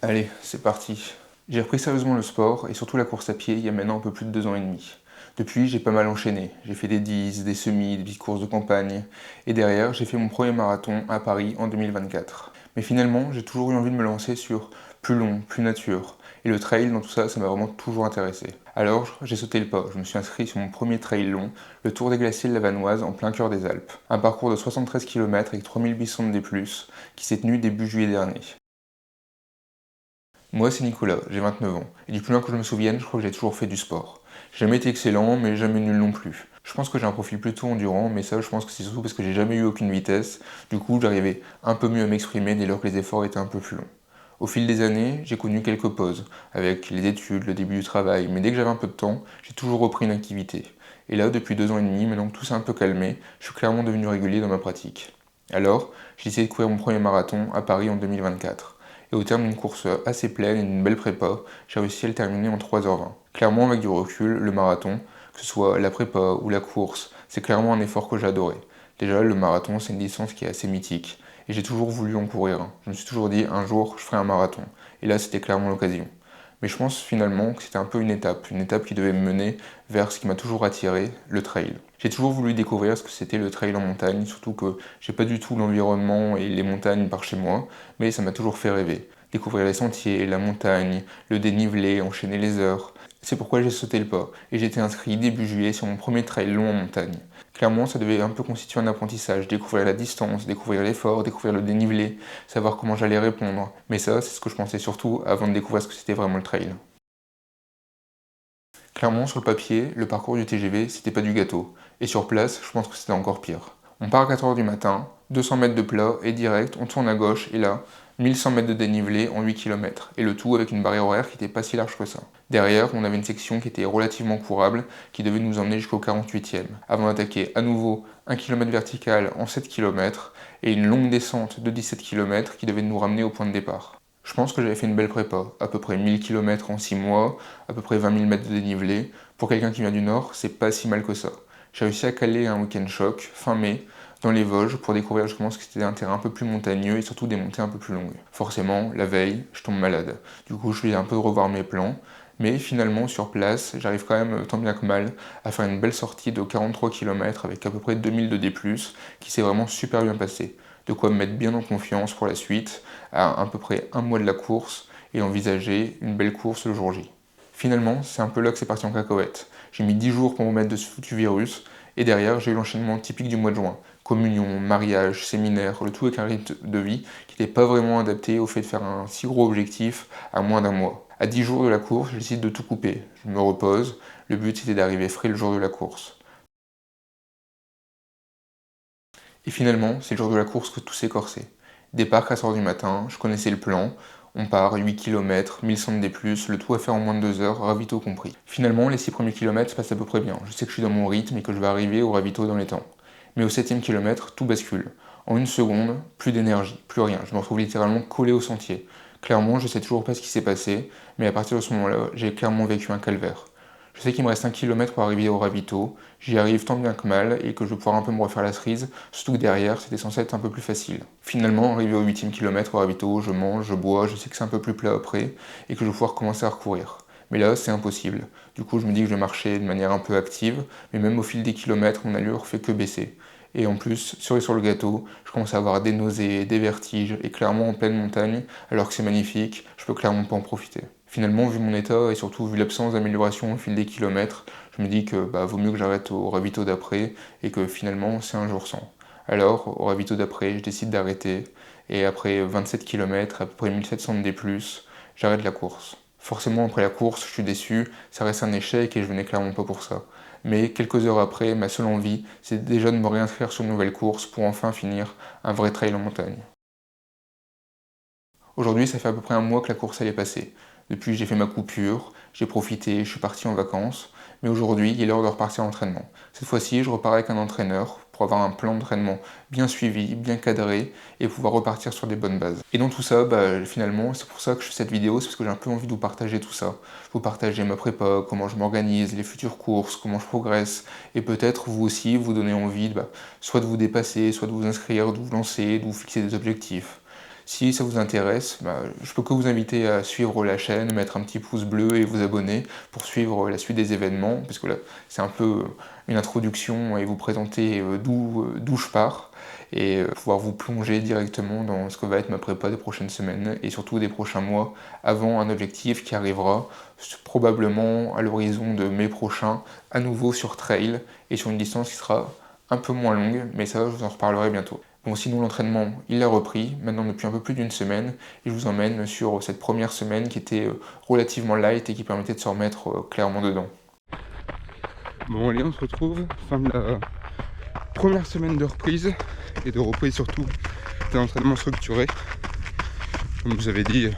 Allez, c'est parti. J'ai repris sérieusement le sport et surtout la course à pied il y a maintenant un peu plus de 2 ans et demi. Depuis, j'ai pas mal enchaîné. J'ai fait des 10, des semis, des petites courses de campagne. Et derrière, j'ai fait mon premier marathon à Paris en 2024. Mais finalement, j'ai toujours eu envie de me lancer sur plus long, plus nature. Et le trail, dans tout ça, ça m'a vraiment toujours intéressé. Alors, j'ai sauté le pas. Je me suis inscrit sur mon premier trail long, le Tour des Glaciers de la Vanoise en plein cœur des Alpes. Un parcours de 73 km avec 3800 de D+, qui s'est tenu début juillet dernier. Moi, c'est Nicolas, j'ai 29 ans, et du plus loin que je me souvienne, je crois que j'ai toujours fait du sport. J'ai jamais été excellent, mais jamais nul non plus. Je pense que j'ai un profil plutôt endurant, mais ça, je pense que c'est surtout parce que j'ai jamais eu aucune vitesse. Du coup, j'arrivais un peu mieux à m'exprimer dès lors que les efforts étaient un peu plus longs. Au fil des années, j'ai connu quelques pauses, avec les études, le début du travail, mais dès que j'avais un peu de temps, j'ai toujours repris une activité. Et là, depuis 2 ans et demi, maintenant que tout s'est un peu calmé, je suis clairement devenu régulier dans ma pratique. Alors, j'ai décidé de courir mon premier marathon à Paris en 2024. Et au terme d'une course assez pleine et d'une belle prépa, j'ai réussi à le terminer en 3h20. Clairement, avec du recul, le marathon, que ce soit la prépa ou la course, c'est clairement un effort que j'ai adoré. Déjà, le marathon, c'est une distance qui est assez mythique, et j'ai toujours voulu en courir un. Je me suis toujours dit, un jour, je ferai un marathon. Et là, c'était clairement l'occasion. Mais je pense finalement que c'était un peu une étape qui devait me mener vers ce qui m'a toujours attiré, le trail. J'ai toujours voulu découvrir ce que c'était le trail en montagne, surtout que j'ai pas du tout l'environnement et les montagnes par chez moi, mais ça m'a toujours fait rêver. Découvrir les sentiers, la montagne, le dénivelé, enchaîner les heures. C'est pourquoi j'ai sauté le pas et j'ai été inscrit début juillet sur mon premier trail long en montagne. Clairement, ça devait un peu constituer un apprentissage, découvrir la distance, découvrir l'effort, découvrir le dénivelé, savoir comment j'allais répondre. Mais ça, c'est ce que je pensais surtout avant de découvrir ce que c'était vraiment le trail. Clairement, sur le papier, le parcours du TGV, c'était pas du gâteau. Et sur place, je pense que c'était encore pire. On part à 4h du matin, 200 mètres de plat et direct, on tourne à gauche et là, 1100 mètres de dénivelé en 8 km. Et le tout avec une barrière horaire qui était pas si large que ça. Derrière, on avait une section qui était relativement courable, qui devait nous emmener jusqu'au 48e, avant d'attaquer à nouveau 1 km vertical en 7 km et une longue descente de 17 km qui devait nous ramener au point de départ. Je pense que j'avais fait une belle prépa, à peu près 1000 km en 6 mois, à peu près 20 000 mètres de dénivelé. Pour quelqu'un qui vient du Nord, c'est pas si mal que ça. J'ai réussi à caler un week-end choc, fin mai, dans les Vosges, pour découvrir justement ce que c'était un terrain un peu plus montagneux et surtout des montées un peu plus longues. Forcément, la veille, je tombe malade. Du coup, je vais un peu revoir mes plans. Mais finalement, sur place, j'arrive quand même, tant bien que mal, à faire une belle sortie de 43 km avec à peu près 2000 de D+, qui s'est vraiment super bien passé. De quoi me mettre bien en confiance pour la suite, à peu près un mois de la course, et envisager une belle course le jour J. Finalement, c'est un peu là que c'est parti en cacahuète. J'ai mis 10 jours pour me mettre de ce foutu virus, et derrière, j'ai eu l'enchaînement typique du mois de juin. Communion, mariage, séminaire, le tout avec un rythme de vie qui n'était pas vraiment adapté au fait de faire un si gros objectif à moins d'un mois. À 10 jours de la course, je décide de tout couper. Je me repose. Le but, c'était d'arriver frais le jour de la course. Et finalement, c'est le jour de la course que tout s'est corsé. Départ 4h du matin, je connaissais le plan. On part 8 km, 1100 de D+, le tout à faire en moins de 2 heures, ravito compris. Finalement, les 6 premiers kilomètres se passent à peu près bien. Je sais que je suis dans mon rythme et que je vais arriver au ravito dans les temps. Mais au 7e kilomètre, tout bascule. En une seconde, plus d'énergie, plus rien. Je me retrouve littéralement collé au sentier. Clairement, je sais toujours pas ce qui s'est passé, mais à partir de ce moment-là, j'ai clairement vécu un calvaire. Je sais qu'il me reste 1 km pour arriver au ravito, j'y arrive tant bien que mal et que je vais pouvoir un peu me refaire la cerise, surtout que derrière c'était censé être un peu plus facile. Finalement, arrivé au 8e kilomètre au ravito, je mange, je bois, je sais que c'est un peu plus plat après et que je vais pouvoir commencer à recourir. Mais là, c'est impossible. Du coup, je me dis que je vais marcher de manière un peu active, mais même au fil des kilomètres, mon allure fait que baisser. Et en plus, cerise sur le gâteau, je commence à avoir des nausées, des vertiges, et clairement en pleine montagne, alors que c'est magnifique, je peux clairement pas en profiter. Finalement, vu mon état et surtout vu l'absence d'amélioration au fil des kilomètres, je me dis que vaut mieux que j'arrête au ravito d'après et que finalement c'est un jour sans. Alors, au ravito d'après, je décide d'arrêter et après 27 km, à peu près 1700 de D+, j'arrête la course. Forcément, après la course, je suis déçu, ça reste un échec et je venais clairement pas pour ça. Mais quelques heures après, ma seule envie, c'est déjà de me réinscrire sur une nouvelle course pour enfin finir un vrai trail en montagne. Aujourd'hui, ça fait à peu près un mois que la course elle est passée. Depuis, j'ai fait ma coupure, j'ai profité, je suis parti en vacances. Mais aujourd'hui, il est l'heure de repartir en entraînement. Cette fois-ci, je repars avec un entraîneur pour avoir un plan d'entraînement bien suivi, bien cadré et pouvoir repartir sur des bonnes bases. Et dans tout ça, finalement, c'est pour ça que je fais cette vidéo, c'est parce que j'ai un peu envie de vous partager tout ça. Vous partager ma prépa, comment je m'organise, les futures courses, comment je progresse, et peut-être vous aussi vous donner envie soit de vous dépasser, soit de vous inscrire, de vous lancer, de vous fixer des objectifs. Si ça vous intéresse, je peux que vous inviter à suivre la chaîne, mettre un petit pouce bleu et vous abonner pour suivre la suite des événements, parce que là, c'est un peu une introduction et vous présenter d'où je pars, et pouvoir vous plonger directement dans ce que va être ma prépa des prochaines semaines, et surtout des prochains mois, avant un objectif qui arrivera probablement à l'horizon de mai prochain, à nouveau sur trail, et sur une distance qui sera un peu moins longue, mais ça, je vous en reparlerai bientôt. Bon, sinon l'entraînement, il a repris, maintenant depuis un peu plus d'une semaine, et je vous emmène sur cette première semaine qui était relativement light et qui permettait de se remettre clairement dedans. Bon allez, on se retrouve, fin de la première semaine de reprise, et de reprise surtout d'un entraînement structuré. Comme je vous avais dit,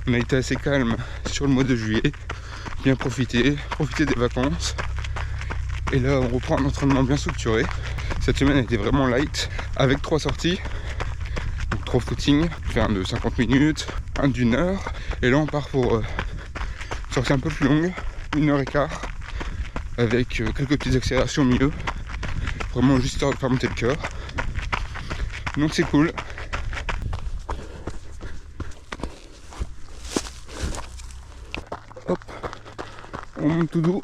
on a été assez calme sur le mois de juillet, bien profiter des vacances. Et là on reprend un entraînement bien structuré. Cette semaine a été vraiment light, avec 3 sorties, donc 3 footings, un de 50 minutes, un d'1 heure, et là on part pour une sortie un peu plus longue, 1h15, avec quelques petites accélérations au milieu, vraiment juste histoire de faire monter le cœur. Donc c'est cool. Hop, on monte tout doux.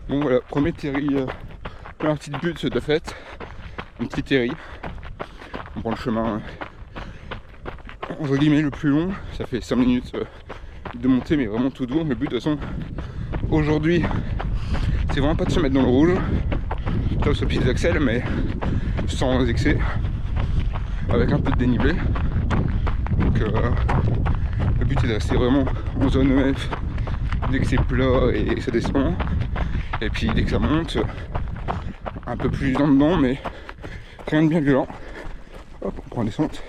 Bon voilà, premier terri, première petite butte de fête, un petit terri. On prend le chemin entre guillemets le plus long, ça fait 5 minutes de montée mais vraiment tout doux. Le but de toute façon aujourd'hui c'est vraiment pas de se mettre dans le rouge, sauf ce pied d'axel mais sans excès, avec un peu de dénivelé. Donc le but est de rester vraiment en zone EF dès que c'est plat et que ça descend. Et puis dès que ça monte, un peu plus en dedans, mais rien de bien violent. Hop, on prend descente.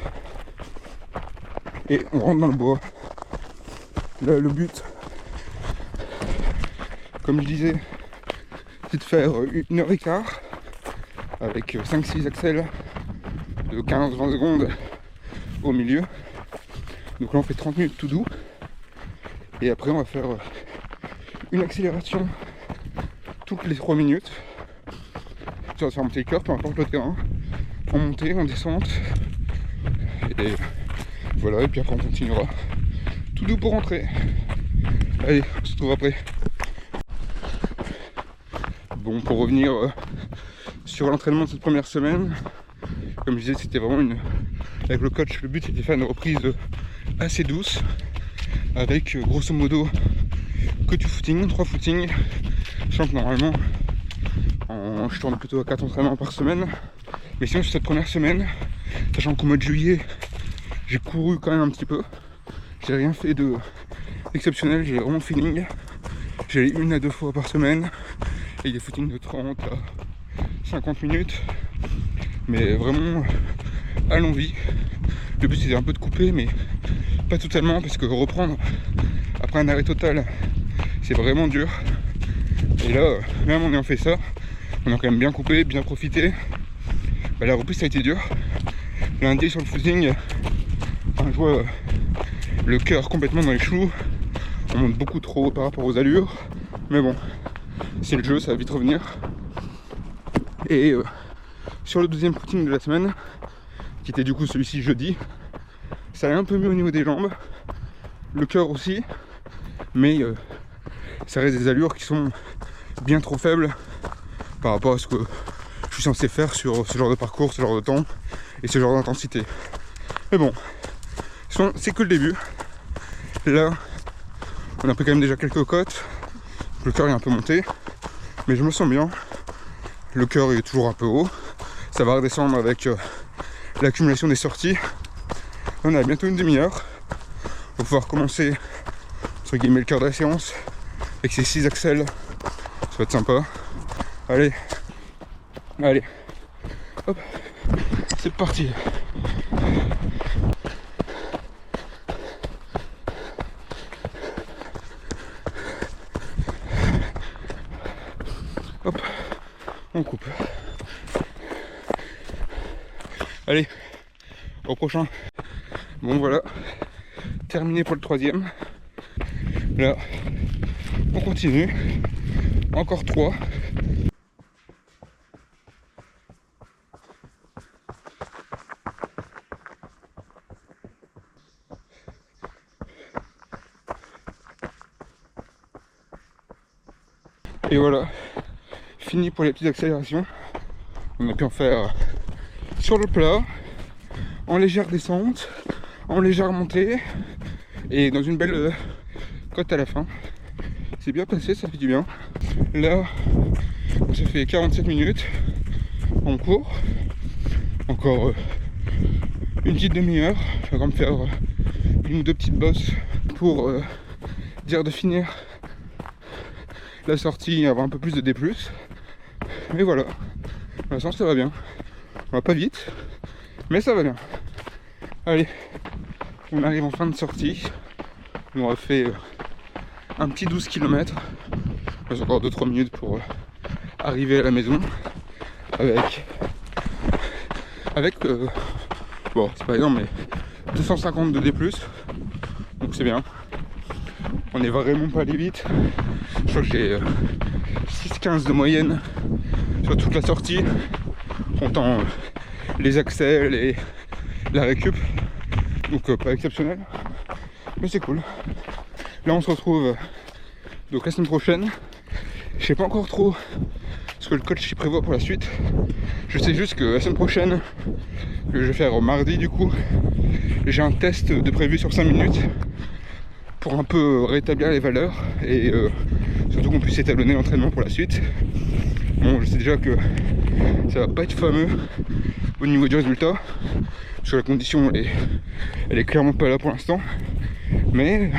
Et on rentre dans le bois. Là, le but, comme je disais, c'est de faire 1h15 avec 5-6 accels de 15-20 secondes au milieu. Donc là on fait 30 minutes tout doux. Et après on va faire une accélération toutes les 3 minutes. Ça va faire monter le cœur, peu importe le terrain. En montée, en descente. Et voilà, et puis après on continuera. Tout doux pour rentrer. Allez, on se retrouve après. Bon, pour revenir sur l'entraînement de cette première semaine, comme je disais, c'était vraiment avec le coach, le but c'était de faire une reprise assez douce, avec grosso modo que du footing, 3 footings. Sachant que normalement, je tourne plutôt à 4 entraînements par semaine. Mais sinon, sur cette première semaine, sachant qu'au mois de juillet, j'ai couru quand même un petit peu. J'ai rien fait d'exceptionnel, j'ai vraiment feeling. J'allais 1 à 2 fois par semaine. Et des footings de 30 à 50 minutes. Mais vraiment à l'envie. Le but c'était un peu de couper, mais pas totalement, parce que reprendre après un arrêt total, c'est vraiment dur. Et là, même en ayant fait ça, on a quand même bien coupé, bien profité. La reprise ça a été dur. Lundi sur le footing, je vois le cœur complètement dans les choux. On monte beaucoup trop haut par rapport aux allures. Mais bon, c'est le jeu, ça va vite revenir. Et sur le deuxième footing de la semaine, qui était du coup celui-ci jeudi, ça allait un peu mieux au niveau des jambes. Le cœur aussi. Mais ça reste des allures qui sont bien trop faibles par rapport à ce que je suis censé faire sur ce genre de parcours, ce genre de temps et ce genre d'intensité. Mais bon, c'est que le début. Là, on a pris quand même déjà quelques côtes. Le cœur est un peu monté, mais je me sens bien. Le cœur est toujours un peu haut. Ça va redescendre avec l'accumulation des sorties. On a bientôt une demi-heure. On va pouvoir commencer entre guillemets le cœur de la séance avec ces 6 accels. Ça va être sympa. Allez, hop, c'est parti. Hop, on coupe. Allez, au prochain. Bon voilà, terminé pour le 3e. Là, on continue. Encore 3. Et voilà, fini pour les petites accélérations. On a pu en faire sur le plat, en légère descente, en légère montée et dans une belle côte à la fin. C'est bien passé, ça fait du bien. Là, ça fait 47 minutes. On court. Encore une petite demi-heure. Je vais encore me faire une ou deux petites bosses pour dire de finir la sortie et avoir un peu plus de D+. Mais voilà, pour l'instant ça va bien. On va pas vite, mais ça va bien. Allez, on arrive en fin de sortie. On aura fait un petit 12 km. Il reste encore 2-3 minutes pour arriver à la maison. Avec bon, c'est pas énorme, mais 250 de D+. Donc c'est bien. On est vraiment pas allé vite. Je crois que j'ai 6,15 de moyenne sur toute la sortie, comptant les accès et la récup. Donc pas exceptionnel, mais c'est cool. Là on se retrouve donc la semaine prochaine. Je sais pas encore trop ce que le coach y prévoit pour la suite. Je sais juste que la semaine prochaine, que je vais faire mardi du coup, j'ai un test de prévu sur 5 minutes pour un peu rétablir les valeurs et surtout qu'on puisse étalonner l'entraînement pour la suite. Bon, je sais déjà que ça va pas être fameux au niveau du résultat, parce que la condition elle est clairement pas là pour l'instant, mais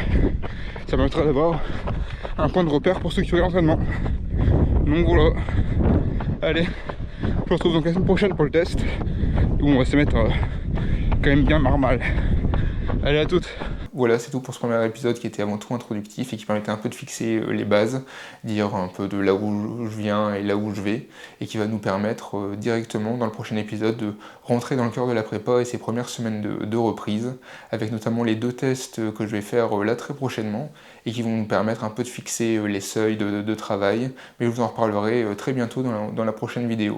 ça permettra d'avoir un point de repère pour structurer l'entraînement. Donc voilà, allez, je vous retrouve donc la semaine prochaine pour le test, où on va se mettre quand même bien normal. Allez, à toutes. Voilà, c'est tout pour ce premier épisode qui était avant tout introductif et qui permettait un peu de fixer les bases, dire un peu de là où je viens et là où je vais, et qui va nous permettre directement dans le prochain épisode de rentrer dans le cœur de la prépa et ses premières semaines de reprise, avec notamment les 2 tests que je vais faire là très prochainement, et qui vont nous permettre un peu de fixer les seuils de travail, mais je vous en reparlerai très bientôt dans la prochaine vidéo.